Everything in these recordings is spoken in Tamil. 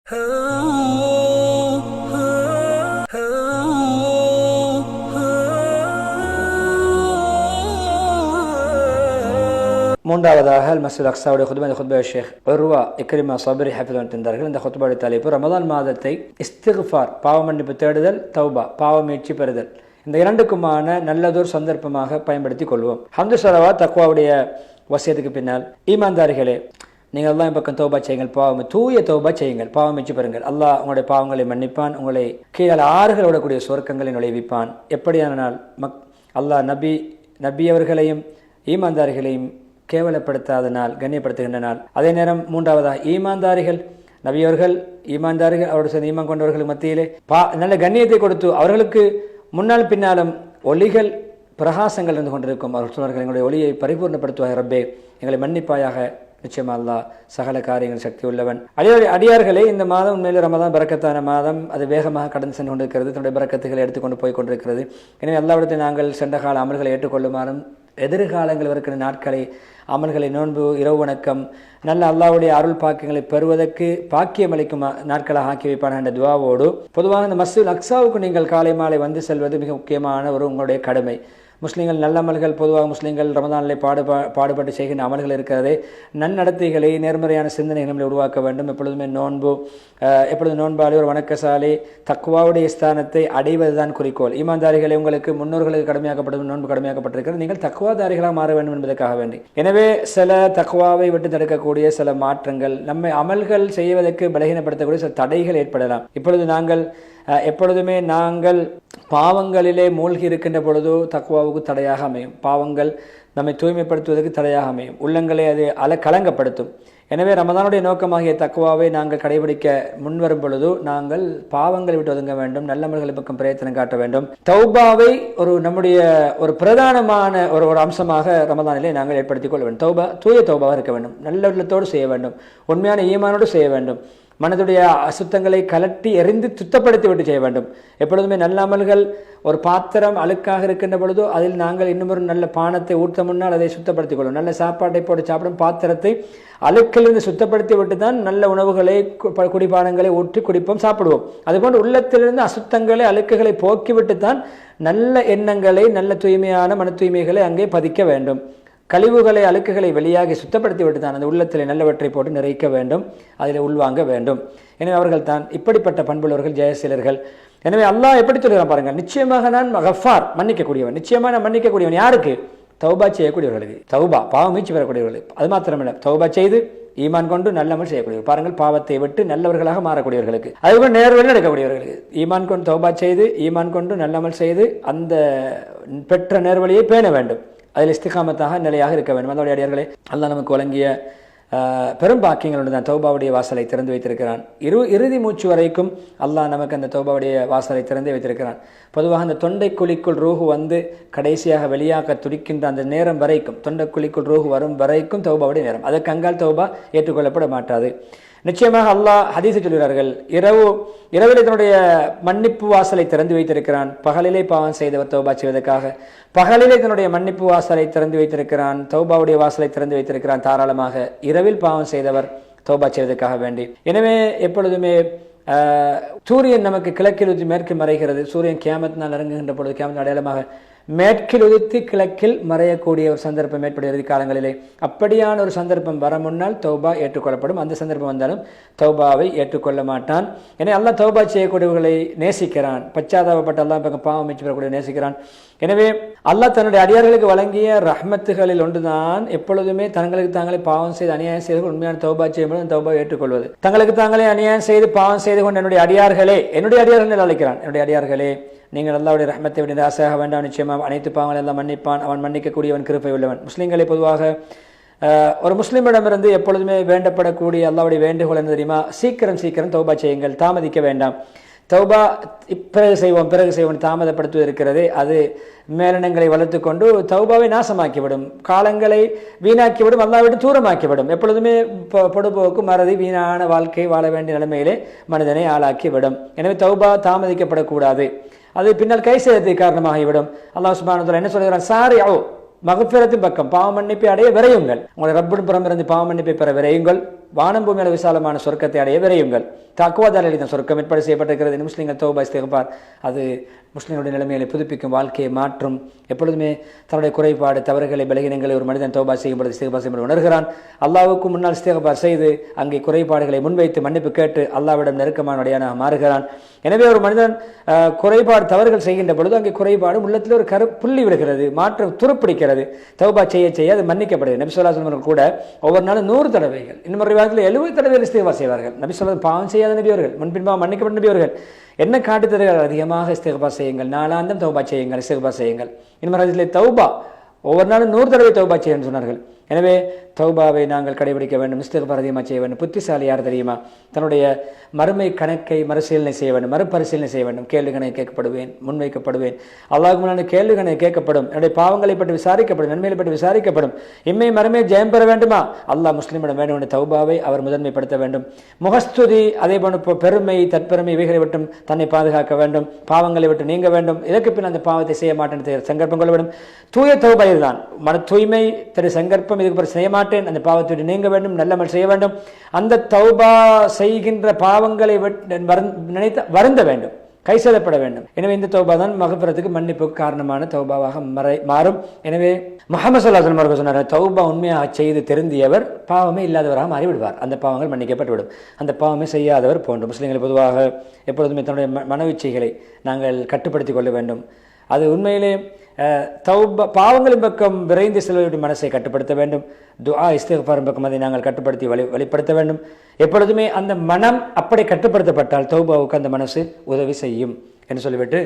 மூன்றாவதாக மஸ்ஜித் அக்ஸாவுடைய குத்பா ஷேக் உர்வா இக்ரிமா சபரி ஹஃபிதுல்லாஹ் தந்தார்கள். இந்த குத்பாவுடைய தலைப்பு ரமதான் மாதத்தை இஸ்திக்ஃபார் பாவ மன்னிப்பு தேடுதல், தௌபா பாவ மீட்சி பெறுதல், இந்த இரண்டுக்குமான நல்லதொரு சந்தர்ப்பமாக பயன்படுத்திக் கொள்வோம். ஹம்து ஸலவாத் தக்வாவுடைய வசியத்துக்கு பின்னால், ஈமான்தாரிகளே நீங்கள் எல்லாம் பக்கம் தௌபா செய்யுங்கள், தூய தௌபா செய்யுங்கள், பாவம் மீட்சி பெறுங்கள். அல்லாஹ் உங்களுடைய பாவங்களை மன்னிப்பான், உங்களை கீழே ஆறுகள் ஓடக்கூடிய சொர்க்கங்களை நுழைவிப்பான். எப்படியானால் அல்லாஹ் நபி அவர்களையும் ஈமான்தாரிகளையும் கேவலப்படுத்தாதனால் கண்ணியப்படுத்துகின்ற நாள். அதே நேரம் மூன்றாவதாக ஈமான்தாரிகள், நபியவர்கள் ஈமான்தாரிகள் அவருடைய சேர்ந்த ஈமான் கொண்டவர்களுக்கு மத்தியிலே நல்ல கண்ணியத்தை கொடுத்து அவர்களுக்கு முன்னால் பின்னாலும் ஒளிகள் பிரகாசங்கள் இருந்து கொண்டிருக்கும். அவர்கள் சொன்னார்கள், எங்களுடைய ஒளியை பரிபூர்ணப்படுத்துவாய் ரப்பே, எங்களை மன்னிப்பாயாக. நிச்சயமா அல்லாஹ் சகல காரியங்கள் சக்தி உள்ளவன். அடியார்களே, இந்த மாதம் உண்மையிலே ரமதான் பரக்கத்தான மாதம். அது வேகமாக கடந்து சென்று கொண்டிருக்கிறது, தன்னுடைய பரக்கத்துகளை எடுத்துக்கொண்டு போய் கொண்டிருக்கிறது. எனவே அல்லாஹ்விடத்தில் நாங்கள் சென்ற கால அமல்களை ஏற்றுக்கொள்ளுமாறும், எதிர்காலங்கள் இருக்கிற நாட்களை அமல்களை, நோன்பு, இரவு வணக்கம், நல்ல அல்லாஹ்வுடைய அருள் பாக்கியங்களை பெறுவதற்கு பாக்கியம் அளிக்கும் நாட்களாக ஆக்கி வைப்பான என்ற துவாவோடு, பொதுவாக இந்த மஸ்ஜித் அக்ஸாவுக்கு நீங்கள் காலை மாலை வந்து செல்வது மிக முக்கியமான ஒரு உங்களுடைய கடமை. முஸ்லீம்கள் நல்ல அமல்கள், பொதுவாக முஸ்லீம்கள் ரமதானிலே பாடுபட்டு செய்கின்ற அமல்கள் இருக்கிறதே, நன்னடத்தைகளை, நேர்மறையான சிந்தனைகளை நம்மளை உருவாக்க வேண்டும். எப்பொழுதுமே எப்பொழுது நோன்பாளி ஒரு வணக்கசாலை தக்வாவுடைய ஸ்தானத்தை அடைவதுதான் குறிக்கோள். ஈமான்தாரிகளை உங்களுக்கு முன்னோர்களுக்கு கடமையாக்கப்பட்டது, நோன்பு கடமையாக்கப்பட்டிருக்கிறது, நீங்கள் தக்வாதாரிகளாக மாற வேண்டும் என்பதற்காக வேண்டி. எனவே சில தக்வாவை விட்டு தடுக்கக்கூடிய சில மாற்றங்கள், நம்மை அமல்கள் செய்வதற்கு பலகீனப்படுத்தக்கூடிய சில தடைகள் ஏற்படலாம். எப்பொழுதுமே நாங்கள் பாவங்களிலே மூழ்கி இருக்கின்ற பொழுதோ தக்வாவுக்கு தடையாக அமையும். பாவங்கள் நம்மை தூய்மைப்படுத்துவதற்கு தடையாக அமையும், உள்ளங்களை அது கலங்கப்படுத்தும். எனவே ரமதானுடைய நோக்கமாகிய தக்வாவை நாங்கள் கடைபிடிக்க முன்வரும் பொழுது நாங்கள் பாவங்களை விட்டு ஒதுங்க வேண்டும், நல்லமல்களை பக்கம் பிரயத்தனம் காட்ட வேண்டும். தௌபாவை நம்முடைய ஒரு பிரதானமான ஒரு அம்சமாக ரமதானிலே நாங்கள் ஏற்படுத்திக் கொள்ள வேண்டும். தூய தௌபாவாக இருக்க வேண்டும், நல்ல உள்ளத்தோடு செய்ய வேண்டும், உண்மையான ஈமானோடு செய்ய வேண்டும், மனதுடைய அசுத்தங்களை கலட்டி எறிந்து சுத்தப்படுத்தி விட்டு செய்ய வேண்டும். எப்பொழுதுமே நல்ல அமல்கள், ஒரு பாத்திரம் அழுக்காக இருக்கின்ற பொழுதோ அதில் நாங்கள் இன்னும் ஒரு நல்ல பானத்தை ஊற்ற முன்னால் அதை சுத்தப்படுத்திக் கொள்ளும். நல்ல சாப்பாட்டை போட்டு சாப்பிடும் பாத்திரத்தை அழுக்கிலிருந்து சுத்தப்படுத்தி விட்டு தான் நல்ல உணவுகளை, குடிபானங்களை ஊற்றி குடிப்போம், சாப்பிடுவோம். அதுபோன்று உள்ளத்திலிருந்து அசுத்தங்களை, அழுக்குகளை போக்கிவிட்டு தான் நல்ல எண்ணங்களை, நல்ல தூய்மையான மன தூய்மைகளை அங்கே பதிக்க வேண்டும். கழிவுகளை, அழுக்குகளை வெளியாகி சுத்தப்படுத்தி விட்டு தான் அந்த உள்ளத்தில் நல்லவற்றை போட்டு நிறைக்க வேண்டும், அதில் உள்வாங்க வேண்டும். எனவே அவர்கள் தான் இப்படிப்பட்ட பண்புள்ளவர்கள், ஜெயசீலர்கள். எனவே அல்லாஹ் எப்படி சொல்கிறான் பாருங்கள், நிச்சயமாக நான் கஃபார், மன்னிக்கக்கூடியவன். நிச்சயமாக நான் மன்னிக்கக்கூடியவன். யாருக்கு? தௌபா செய்யக்கூடியவர்களுக்கு, தௌபா பாவம் மீட்சி பெறக்கூடியவர்களுக்கு. அது மாத்திரமில்லை, தௌபா செய்து ஈமான் கொண்டு நல்லமல் செய்யக்கூடியவர். பாருங்கள், பாவத்தை விட்டு நல்லவர்களாக மாறக்கூடியவர்களுக்கு, அதுபோல் நேர்வழி நடக்கக்கூடியவர்களுக்கு. ஈமான் கொண்டு தௌபா செய்து ஈமான் கொண்டு நல்லமல் செய்து அந்த பெற்ற நேர்வழியை பேண வேண்டும், அதில் இஸ்திகாமத்தாக நிலையாக இருக்க வேண்டும். அதோடைய அடியார்களே, அல்லாஹ் நமக்கு வழங்கிய பெரும் பாக்கியங்களோடு தான் தௌபாவுடைய வாசலை திறந்து வைத்திருக்கிறான். இறுதி மூச்சு வரைக்கும் அல்லாஹ் நமக்கு அந்த தௌபாவுடைய வாசலை திறந்து வைத்திருக்கிறான். பொதுவாக அந்த தொண்டைக்குழிக்குள் ரூஹு வந்து கடைசியாக வெளியாக துடிக்கின்ற அந்த நேரம் வரைக்கும், தொண்டைக்குழிக்குள் ரூஹு வரும் வரைக்கும் தௌபாவுடைய நேரம். அதற்கு அங்கால் தௌபா ஏற்றுக்கொள்ளப்பட மாட்டாது. நிச்சயமாக அல்லாஹ் ஹதீஸை சொல்கிறார்கள், இரவிலே தன்னுடைய மன்னிப்பு வாசலை திறந்து வைத்திருக்கிறான். பகலிலே பாவம் செய்தவர் தௌபா செய்வதற்காக பகலிலே தன்னுடைய மன்னிப்பு வாசலை திறந்து வைத்திருக்கிறான், தௌபாவுடைய வாசலை திறந்து வைத்திருக்கிறான் தாராளமாக. இரவில் பாவம் செய்தவர் தௌபா செய்வதற்காக வேண்டி. எனவே எப்பொழுதுமே சூரியன் நமக்கு கிழக்கில் உதித்து மேற்கில் மறைகிறது. சூரியன் கியாமத் நாள் இறங்குகின்ற பொழுது, கியாமத் அடையாளமாக மேற்கில் உதித்து கிழக்கில் மறையக்கூடிய ஒரு சந்தர்ப்பம் ஏற்படுகிறது காலங்களிலே. அப்படியான ஒரு சந்தர்ப்பம் வர முன்னால் தௌபா ஏற்றுக்கொள்ளப்படும். அந்த சந்தர்ப்பம் வந்தாலும் தௌபாவை ஏற்றுக்கொள்ள மாட்டான். எனவே அல்லாஹ் தௌபா செய்யக்கூடியவர்களை நேசிக்கிறான். பச்சாதாபப்பட்ட அல்லாஹ் பக்கம் பாவம் மீட்சி பெறக்கூடிய நேசிக்கிறான். எனவே அல்லாஹ் தன்னுடைய அடியார்களுக்கு வழங்கிய ரஹ்மத்துகளில் ஒன்றுதான் எப்பொழுதுமே தங்களுக்கு தாங்களே பாவம் செய்து அநியாயம் செய்து உண்மையான தௌபா செய்யும்போது தௌபா ஏற்றுக்கொள்வது. தங்களுக்கு தாங்களே அநியாயம் செய்து பாவம் செய்து கொண்டு என்னுடைய அடியார்கள் அழைக்கிறான். என்னுடைய அடியார்களே, நீங்கள் அல்லாஹ்வுடைய ரஹ்மத்தை விட ஆசையாக வேண்டாம். நிச்சயமாக அனைத்து பாவங்கள் எல்லாம் மன்னிப்பான், அவன் மன்னிக்கக்கூடியவன், கிருபை உள்ளவன். முஸ்லீம்களை பொதுவாக ஒரு முஸ்லீமிடமிருந்து எப்பொழுதுமே வேண்டப்படக்கூடிய அல்லாஹ்வுடைய வேண்டுகோள் என்ன தெரியுமா? சீக்கிரம் தௌபா செய்யுங்கள், தாமதிக்க வேண்டாம். தௌபா பிறகு செய்வோம் தாமதப்படுத்துவது இருக்கிறதே, அது மேலனங்களை வளர்த்து கொண்டு தௌபாவை நாசமாக்கிவிடும், காலங்களை வீணாக்கிவிடும், அல்லாஹ்விட்டு தூரமாக்கிவிடும். எப்பொழுதுமே பொடுபோக்கு, மறதி, வீணான வாழ்க்கை வாழ வேண்டிய நிலைமையிலே மனிதனை ஆளாக்கிவிடும். எனவே தௌபா தாமதிக்கப்படக்கூடாது, அது பின்னால் கை சேதத்துக்கு காரணமாகிவிடும். அல்லாஹ் சுப்ஹானஹு வ தஆலா என்ன சொல்கிறான்? சாரிஉ மக்ஃபிரத்தின் பக்கம், பாவ மன்னிப்பை அடைய விரையுங்கள். உங்களை ரப்பின் புறமிருந்து பாவ மன்னிப்பை பெற விரையுங்கள். வானம் பூமியால விசாலமான சொர்க்கத்தை அடைய விரையுங்கள். தக்குவாதாரிகளின் சொர்க்கம் ஏற்பாடு செய்யப்பட்டிருக்கிறது. முஸ்லீம்கள் தௌபா இஸ்திக்ஃபார் அது முஸ்லீம்களுடைய நிலைமைகளை புதுப்பிக்கும், வாழ்க்கையை மாற்றும். எப்பொழுதுமே தன்னுடைய குறைபாடு, தவறுகளை, பலகீனங்களை ஒரு மனிதன் தௌபா செய்யும்பொழுது இஸ்திக்ஃபார் செய்யும்போது உணர்கிறான். அல்லாஹ்வுக்கு முன்னால் இஸ்திக்ஃபார் செய்து அங்கே குறைபாடுகளை முன்வைத்து மன்னிப்பு கேட்டு அல்லாஹ்விடம் நெருக்கமான அடையானாக மாறுகிறான். எனவே ஒரு மனிதன் குறைபாடு தவறுகள் செய்கின்ற பொழுது அங்கே குறைபாடு உள்ளத்தில் ஒரு புள்ளி விடுகிறது, மாற்றம் துருப்பிடிக்கிறது. தௌபா செய்ய செய்ய அது மன்னிக்கப்படுகிறது. நபி ஸல்லல்லாஹு அலைஹி வஸல்லம் கூட ஒவ்வொரு நாளும் 100 தடவைகள், இன்னும் ரிவாயத்தில் 70 தடவைகள் இஸ்திக்ஃபார் செய்வார்கள். நபி ஸல்லல்லாஹு பாவம் செய்யாத நபியவர்கள், முன்பின்பாக மன்னிக்கப்பட்ட நபியவர்கள் என்ன காட்டுத்தருகிறார்? அதிகமாக இஸ்திக்ஃபார் செய்யுங்கள், நாளாந்தம் தௌபா செய்யுங்கள், இஸ்திக்ஃபார் செய்யுங்கள். இன்னும் ஹதீஸில் தௌபா ஒவ்வொரு நாளும் 100 தடவை தௌபா செய்யணும்னு சொன்னார்கள். எனவே தௌபாவை நாங்கள் கடைபிடிக்க வேண்டும், இஸ்திக்ஃபார் அதிகமாக செய்ய வேண்டும். புத்திசாலி யார் தெரியுமா? தன்னுடைய மறுமை கணக்கை மறுசீலனை செய்ய வேண்டும், மறுபரிசீலனை செய்ய வேண்டும். கேள்வி கணக்கு கேட்கப்படுவேன், முன்வைக்கப்படுவேன், அல்லாஹ்வுக்கு முன்னாடி கேள்வி கணக்கு கேட்கப்படும், என்னுடைய பாவங்களை பற்றி விசாரிக்கப்படும், நன்மைகளை பற்றி விசாரிக்கப்படும். இம்மை மறுமை ஜெயம் பெற வேண்டுமா? அல்லாஹ் முஸ்லிமிடம் வேண்டும் என்ற தௌபாவை அவர் முதன்மைப்படுத்த வேண்டும். முகஸ்துதி, அதே போன்று பெருமை, தற்பெருமை, இவைகளை விட்டும் தன்னை பாதுகாக்க வேண்டும், பாவங்களை விட்டு நீங்க வேண்டும். இதற்கு பின் அந்த பாவத்தை செய்ய மாட்டேன் சங்கற்பம் கொள்ள வேண்டும். தூய தௌபா இதுதான், மன தூய்மை, திரு சங்கற்பம், இதுக்கு பிறகு செய்ய மாட்டேன், அந்த பாவத்தை நீங்க வேண்டும், நல்லமல் செய்ய வேண்டும். அந்த தௌபா செய்கின்ற பாவங்களை நினைத்து வருந்த வேண்டும், கைசெல்லப்பட வேண்டும். எனவே இந்த தௌபா தான் மகஃபிரத்துக்கு, மன்னிப்புக்கு காரணமான தௌபாவாக மாறும். எனவே முஹம்மது ஸல்லல்லாஹு அலைஹி வஸல்லம் சொன்னார், தௌபா உண்மையாக செய்து திருந்தியவர் பாவமே இல்லாதவராக மாறிவிடுவார், அந்த பாவங்கள் மன்னிக்கப்பட்டுவிடும். அந்த பாவமே செய்யாதவர் போன்று முஸ்லிம்கள் பொதுவாக எப்பொழுதுமே தன்னுடைய மனவிச்சைகளை நாங்கள் கட்டுப்படுத்திக் கொள்ள வேண்டும். அது உண்மையிலே தௌபா பாவங்களின் பக்கம் விரைந்து செல்வதற்கு மனசை கட்டுப்படுத்த வேண்டும். துஆ இஸ்திக்ஃபாரின் பக்கம் அதை நாங்கள் கட்டுப்படுத்தி வெளிப்படுத்த வேண்டும். எப்பொழுதுமே அந்த மனம் அப்படி கட்டுப்படுத்தப்பட்டால் தௌபாவுக்கு அந்த மனசு உதவி செய்யும் என்று சொல்லிவிட்டு,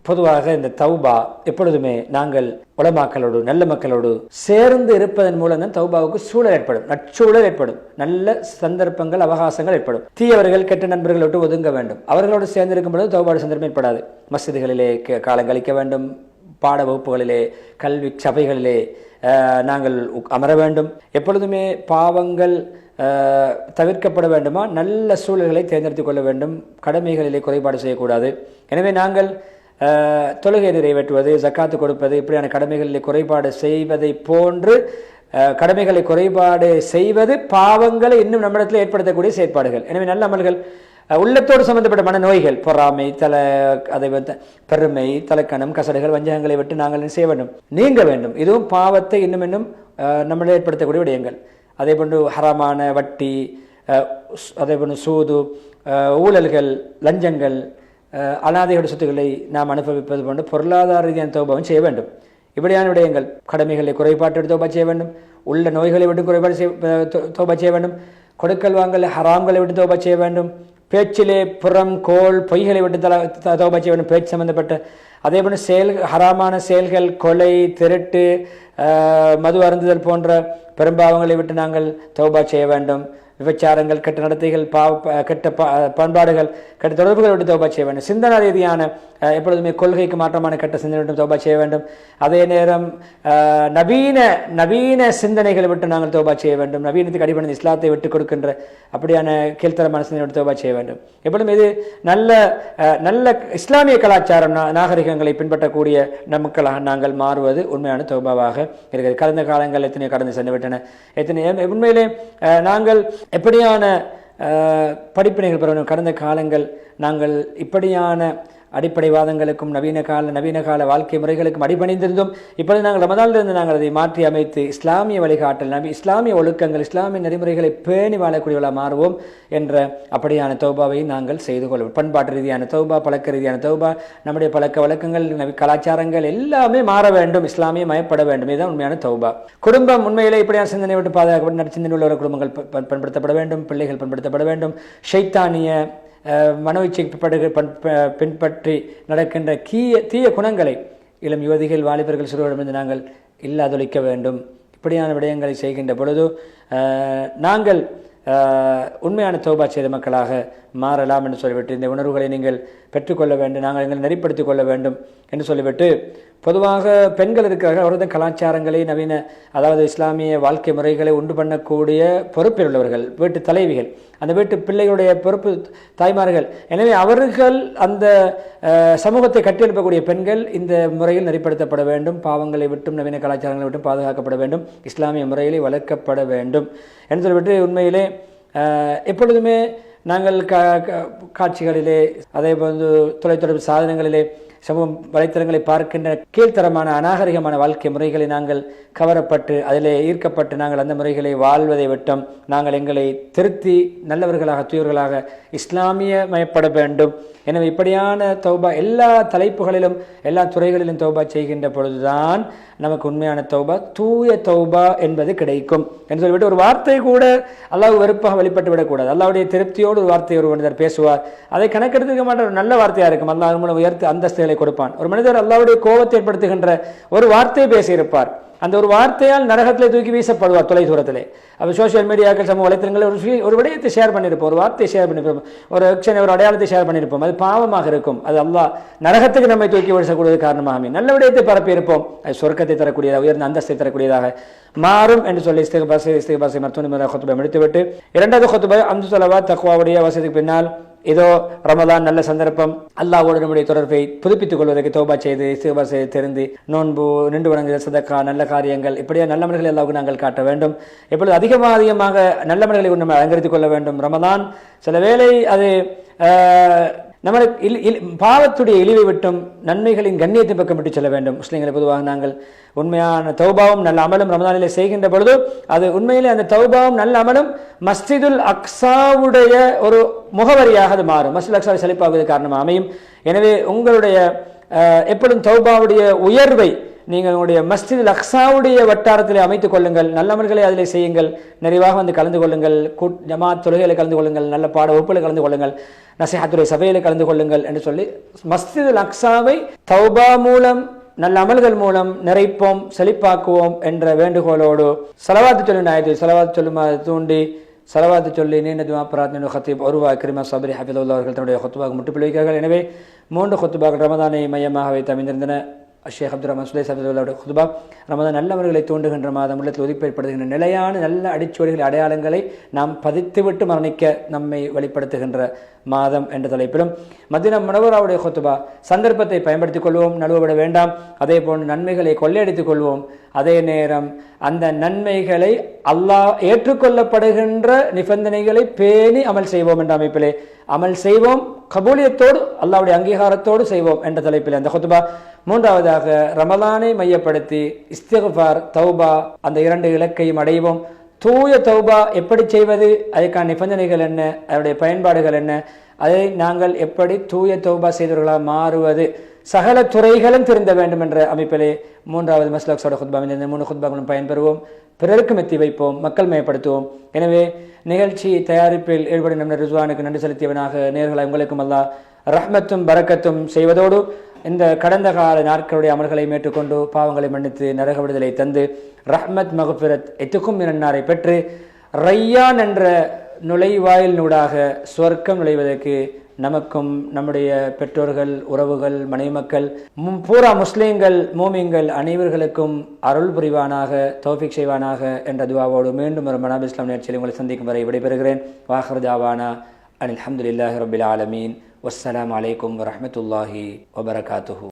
பொதுவாக இந்த தௌபா எப்பொழுதுமே நாங்கள் உலமாக்களோடு, நல்ல மக்களோடு சேர்ந்து இருப்பதன் மூலம் தான் தௌபாவுக்கு சூழல் ஏற்படும், நற்சூழல் ஏற்படும், நல்ல சந்தர்ப்பங்கள், அவகாசங்கள் ஏற்படும். தீயவர்கள், கெட்ட நண்பர்களை விட்டு ஒதுங்க வேண்டும். அவர்களோடு சேர்ந்து இருக்கும் பொழுது தௌபாடு சந்தர்ப்பம் ஏற்படாது. மஸ்ஜிதுகளிலே காலம் கழிக்க வேண்டும், பாட வகுப்புகளிலே, கல்வி சபைகளிலே நாங்கள் அமர வேண்டும். எப்பொழுதுமே பாவங்கள் தவிர்க்கப்பட வேண்டுமா, நல்ல சூழல்களை தேர்ந்தெடுத்துக் கொள்ள வேண்டும். கடமைகளிலே குறைபாடு செய்யக்கூடாது. எனவே நாங்கள் தொழுகை நிறைவேற்றுவது, ஜக்காத்து கொடுப்பது, இப்படியான கடமைகளிலே குறைபாடு செய்வதை போன்று கடமைகளை குறைபாடு செய்வது பாவங்களை இன்னும் நம்மிடத்தில் ஏற்படுத்தக்கூடிய செயற்பாடுகள். எனவே நல்ல அமல்கள், உள்ளத்தோடு சம்பந்தப்பட்ட மன நோய்கள், பொறாமை, அதை பெருமை, தலக்கணம், கசடுகள், வஞ்சகங்களை விட்டு நாங்கள் செய்ய வேண்டும், நீங்க வேண்டும். இதுவும் பாவத்தை இன்னும் நம்மளே ஏற்படுத்தக்கூடிய விடயங்கள். அதே போன்று ஹராமான வட்டி, அதே போன்று சூது, ஊழல்கள், லஞ்சங்கள், அனாதைகளுடைய சொத்துக்களை நாம் அனுபவிப்பது போன்று பொருளாதார ரீதியான தௌபாவும் செய்ய வேண்டும். இப்படியான விடயங்கள், கடமைகளை குறைபாட்டு தௌபா செய்ய வேண்டும், உள்ள நோய்களை விட்டு குறைபாடு தௌபா செய்ய வேண்டும், கொடுக்கல் வாங்கல் ஹராம்களை விட்டு தௌபா செய்ய வேண்டும், பேச்சிலே புறம் கோள் பொய்களை விட்டு தௌபா செய்ய வேண்டும், பேச்சு சம்பந்தப்பட்ட. அதே போன்று ஹராமான செயல்கள், கொலை, திருட்டு, மது அருந்துதல் போன்ற பெரும்பாவங்களை விட்டு நாங்கள் தௌபா செய்ய வேண்டும். விபச்சாரங்கள், கெட்ட நடத்தைகள், கெட்ட பண்பாடுகள், கெட்ட தொடர்புகளை விட்டு தௌபா செய்ய வேண்டும். சிந்தனை ரீதியான எப்பொழுதுமே கொள்கைக்கு மாற்றமான கெட்ட சிந்தனை விட்டு தௌபா செய்ய வேண்டும். அதே நேரம் நவீன சிந்தனைகளை விட்டு நாங்கள் தௌபா செய்ய வேண்டும். நவீனத்துக்கு அடிப்படை இஸ்லாத்தை விட்டு கொடுக்கின்ற அப்படியான கீழ்த்தரமான சிந்தனை விட்டு தௌபா செய்ய வேண்டும். எப்பொழுதும் இது நல்ல இஸ்லாமிய கலாச்சாரம், நாகரிகங்களை பின்பற்றக்கூடிய மக்களாக நாங்கள் மாறுவது உண்மையான தௌபாவாக இருக்கிறது. கடந்த காலங்கள் எத்தனையோ கடந்து சென்று விட்டன. உண்மையிலே நாங்கள் எப்படியான படிப்பினைகள் பெற வேண்டும். கடந்த காலங்கள் நாங்கள் இப்படியான அடிப்படைவாதங்களுக்கும் நவீன கால வாழ்க்கை முறைகளுக்கும் அடிபணிந்திருந்தோம். இப்பொழுது நாங்கள் ரமதானிலிருந்து நாங்கள் அதை மாற்றி அமைத்து இஸ்லாமிய வழிகாட்டல், இஸ்லாமிய ஒழுக்கங்கள், இஸ்லாமிய நெறிமுறைகளை பேணி வாழக்கூடியவர்களாக மாறுவோம் என்ற அப்படியான தௌபாவை நாங்கள் செய்து கொள்வோம். பண்பாட்டு ரீதியான தௌபா, பழக்க ரீதியான தௌபா, நம்முடைய பழக்க வழக்கங்கள், கலாச்சாரங்கள் எல்லாமே மாற வேண்டும், இஸ்லாமிய மயப்பட வேண்டும். இதுதான் உண்மையான தௌபா. குடும்பம் உண்மையிலே இப்படியான சிந்தனை விட்டு பாதுகாக்கப்பட்ட நற்சிந்தனை உள்ள குடும்பங்கள் பண்படுத்தப்பட வேண்டும், பிள்ளைகள் பண்படுத்தப்பட வேண்டும். ஷைத்தானிய மனோச்சை பின்பற்றி நடக்கின்ற தீய குணங்களை இளம் யுவதிகள், வாலிபர்கள், சிறுவரிடமிருந்து நாங்கள் இல்லாதொழிக்க வேண்டும். இப்படியான விடயங்களை செய்கின்ற பொழுது நாங்கள் உண்மையான தௌபா செய்த மக்களாக மாறலாம் என்று சொல்லிவிட்டு இந்த உணர்வுகளை நீங்கள் பெற்றுக்கொள்ள வேண்டும், நாங்கள் எங்களை நெறிப்படுத்திக் கொள்ள வேண்டும் என்று சொல்லிவிட்டு, பொதுவாக பெண்கள் இருக்கிறார்கள், அவர்கள் கலாச்சாரங்களை நவீன அதாவது இஸ்லாமிய வாழ்க்கை முறைகளை உண்டு பண்ணக்கூடிய பொறுப்பில் உள்ளவர்கள், வீட்டு தலைவிகள், அந்த வீட்டு பிள்ளைகளுடைய பொறுப்பு தாய்மார்கள். எனவே அவர்கள் அந்த சமூகத்தை கட்டியெழுப்பக்கூடிய பெண்கள் இந்த முறையில் நெறிப்படுத்தப்பட வேண்டும், பாவங்களை விட்டும் நவீன கலாச்சாரங்களை விட்டும் பாதுகாக்கப்பட வேண்டும், இஸ்லாமிய முறையிலே வளர்க்கப்பட வேண்டும் என்று சொல்லிவிட்டு, உண்மையிலே எப்பொழுதுமே நாங்கள் காட்சிகளிலே அதே போன்று தொலைத்தொடர்பு சாதனங்களிலே சமூக வலைத்தளங்களை பார்க்கின்ற கீழ்த்தரமான அநாகரிகமான வாழ்க்கை முறைகளை நாங்கள் கவரப்பட்டு அதிலே ஈர்க்கப்பட்டு நாங்கள் அந்த முறைகளை வாழ்வதை விட்டோம். நாங்கள் எங்களை திருத்தி நல்லவர்களாக தூயவர்களாக இஸ்லாமியமயப்பட வேண்டும். எனவே இப்படியான தௌபா எல்லா தலைப்புகளிலும் எல்லா துறைகளிலும் தௌபா செய்கின்ற பொழுதுதான் நமக்கு உண்மையான தௌபா, தூய தௌபா என்பது கிடைக்கும் என்று சொல்லிவிட்டு, ஒரு வார்த்தை கூட அல்லாஹ் வெறுப்பாக வெளிப்பட்டு விடக்கூடாது. அல்லாஹ்வுடைய திருப்தியோடு ஒரு வார்த்தை ஒரு மனிதர் பேசுவார், அதை கணக்கெடுத்துக்க மாட்ட ஒரு நல்ல வார்த்தையாக இருக்கும், அல்லாஹ் மூலம் உயர்த்து அந்தஸ்துகளை கொடுப்பான். ஒரு மனிதர் அல்லாஹ்வுடைய கோபத்தை ஏற்படுத்துகின்ற ஒரு வார்த்தையை பேசியிருப்பார், அந்த ஒரு வார்த்தையால் நரகத்திலே தூக்கி வீசப்படுவார் தொலை தூரத்திலே. அப்போ சோசியல் மீடியாக்கள் சமூக வலைத்தளங்களில் ஒரு விடயத்தை ஷேர் பண்ணியிருப்போம், ஒரு வார்த்தையை ஷேர் பண்ணியிருப்போம், ஒரு ஆக்ஷனை ஒரு அடையாளத்தை ஷேர் பண்ணியிருப்போம், அது பாவமாக இருக்கும். அது அல்லாஹ் நரகத்துக்கு நம்மை தூக்கி வீசக்கூடியது காரணமாக நல்ல விடயத்தை பரப்பியிருப்போம், அது சொர்க்கத்தை தரக்கூடியதாக உயர்ந்த அந்தஸ்தை தரக்கூடியதாக மாறும் என்று சொல்லி இஸ்திக்பார் மருத்துவ கொத்துபை முடித்துவிட்டு, இரண்டாவது கொத்துபை அம்து ஸலவாத் தக்வாவுடைய வசதிக்கு பின்னால் இதோ ரமலான் நல்ல சந்தர்ப்பம், அல்லாஹ்வோடு நம்முடைய தொடர்பை புதுப்பித்துக் கொள்வதற்கு தௌபா செய்து இஸ்திக்பார் செய்து தெரிந்து நோன்பு, நின்று வணங்குதல், சதக்கா, நல்ல காரியங்கள், இப்படியே நல்லமல்களை அல்லாஹ்வுக்கு நாங்கள் காட்ட வேண்டும். எப்பொழுது அதிகமாக நல்லமல்களை நம்ம அலங்கரித்துக் கொள்ள வேண்டும். ரமலான் சில வேளை அது நம்மளுக்கு பாவத்துடைய இழிவை விட்டும் நன்மைகளின் கண்ணியத்தை பக்கம் விட்டு செல்ல வேண்டும். முஸ்லீம்களை பொதுவாக நாங்கள் உண்மையான தௌபாவும் நல்ல அமலும் ரமதானிலே செய்கின்ற பொழுது அது உண்மையிலே அந்த தௌபாவும் நல்ல அமலும் மஸ்ஜிதுல் அக்ஸாவுடைய ஒரு முகவரியாக அது மாறும், மஸ்ஜிதுல் அக்ஸாவை செழிப்பாகுவது காரணமாக அமையும். எனவே உங்களுடைய எப்பொழுதும் தௌபாவுடைய உயர்வை நீங்கள் உங்களுடைய மஸ்ஜிதுல் அக்ஸாவுடைய வட்டாரத்திலே அமைத்துக் கொள்ளுங்கள், நல்லமல்களை அதிலே செய்யுங்கள், நிறைவாக வந்து கலந்து கொள்ளுங்கள், ஜமாத் தொழுகைகளை கலந்து கொள்ளுங்கள், நல்ல பாட வகுப்புகளை கலந்து கொள்ளுங்கள், நசீஹத்துடைய சபையிலே கலந்து கொள்ளுங்கள் என்று சொல்லி மஸ்ஜிதுல் அக்ஸாவை தௌபா மூலம் நல்ல அமல்கள் மூலம் நிறைப்போம், செழிப்பாக்குவோம் என்ற வேண்டுகோளோடு ஸலவாத்து சொல்லி நாயத்து ஸலவாத்து சொல்லுமாறு தூண்டி ஸலவாத்து சொல்லி நீண்ட துஆ பிரார்த்தனை ஹத்தீப் உர்வா இக்ரிமா ஸபரி ஹஃபிதுல்லாஹ் அவர்கள் தன்னுடைய ஹுத்பாவுக்கு முற்றுப்புள்ளி வைக்கிறார்கள். எனவே 3 ஹுத்பாக்கள் ரமதானை மையமாக வைத்து அமைந்திருந்தன. ஷேக் அப்துல் ரஹ்மான் சுலைஸ் அவர்களுடைய ஹுத்பா ரமதான் நல்லவர்களை தூண்டுகின்ற மாதம், உள்ளத்தில் ஒதுக்கப்படுகின்ற நிலையான நல்ல அடிச்சுவடிகள் அடையாளங்களை நாம் பதித்துவிட்டு மரணிக்க நம்மை வெளிப்படுத்துகின்ற மாதம் என்ற தலைப்பிலும், மதீனா முனவ்வராவுடைய ஹுத்பா சந்தர்ப்பத்தை பயன்படுத்திக் கொள்வோம், நழுவவிட வேண்டாம், அதே போன்று நன்மைகளை கொள்ளையடித்துக் கொள்வோம், அதே நேரம் அந்த நன்மைகளை அல்லாஹ் ஏற்றுக்கொள்ளப்படுகின்ற நிபந்தனைகளை பேணி அமல் செய்வோம் என்ற அமைப்பிலே அமல் செய்வோம், கபூலியத்தோடு அல்லாஹ்வுடைய அங்கீகாரத்தோடு செய்வோம் என்ற தலைப்பில் அந்த ஹுத்பா. மூன்றாவதாக ரமலானை மையப்படுத்தி இஸ்திக்ஃபார், தௌபா, அந்த 2 இலக்கையும் அடைவோம். தூய தௌபா எப்படி செய்வது, அதற்கான நிபந்தனைகள் என்ன, அதனுடைய பயன்பாடுகள் என்ன, அதை நாங்கள் எப்படி தூய தௌபா செய்தவர்களாக மாறுவது, சகல துறைகளும் தெரிந்த வேண்டும் என்ற அமைப்பிலே 3வது மஸ்லக்ஸோட ஹுத்பா. இந்த 3 ஹுத்பாக்களும் பயன்பெறுவோம், பிறருக்கும் எத்தி வைப்போம், மக்கள் மயப்படுத்துவோம். எனவே நிகழ்ச்சி தயாரிப்பில் ஈடுபடும் நம்ம ரிஸ்வானுக்கு நன்றி செலுத்தியவனாக நேர்களை உங்களுக்கும் அல்லாஹ் ரஹ்மத்தும் பரக்கத்தும் செய்வதோடு இந்த கடந்த கால நாட்களுடைய அமல்களை ஏற்றுக்கொண்டு பாவங்களை மன்னித்து நரக விடுதலை தந்து ரஹ்மத் மக்ஃபிரத் எத்துக்கும் மினன்னாரை பெற்று ரையான் என்ற நுழைவாயிலினூடாக சுவர்க்கம் நுழைவதற்கு நமக்கும் நம்முடைய பெற்றோர்கள், உறவுகள், மனைவி மக்கள், பூரா முஸ்லீம்கள், மூமின்கள் அனைவர்களுக்கும் அருள் புரிவானாக, தௌஃபீக் செய்வானாக என்ற துஆவோடு மீண்டும் ஒரு மனாப் இஸ்லாம் நிகழ்ச்சியில் உங்களை சந்திக்கும் வரை விடைபெறுகிறேன். வாஹிர் தாவானா அல்ஹம்துலில்லாஹி ரப்பில் ஆலமீன். வஸ்ஸலாமு அலைக்கும் வரஹ்மத்துல்லாஹி வபரகாத்துஹு.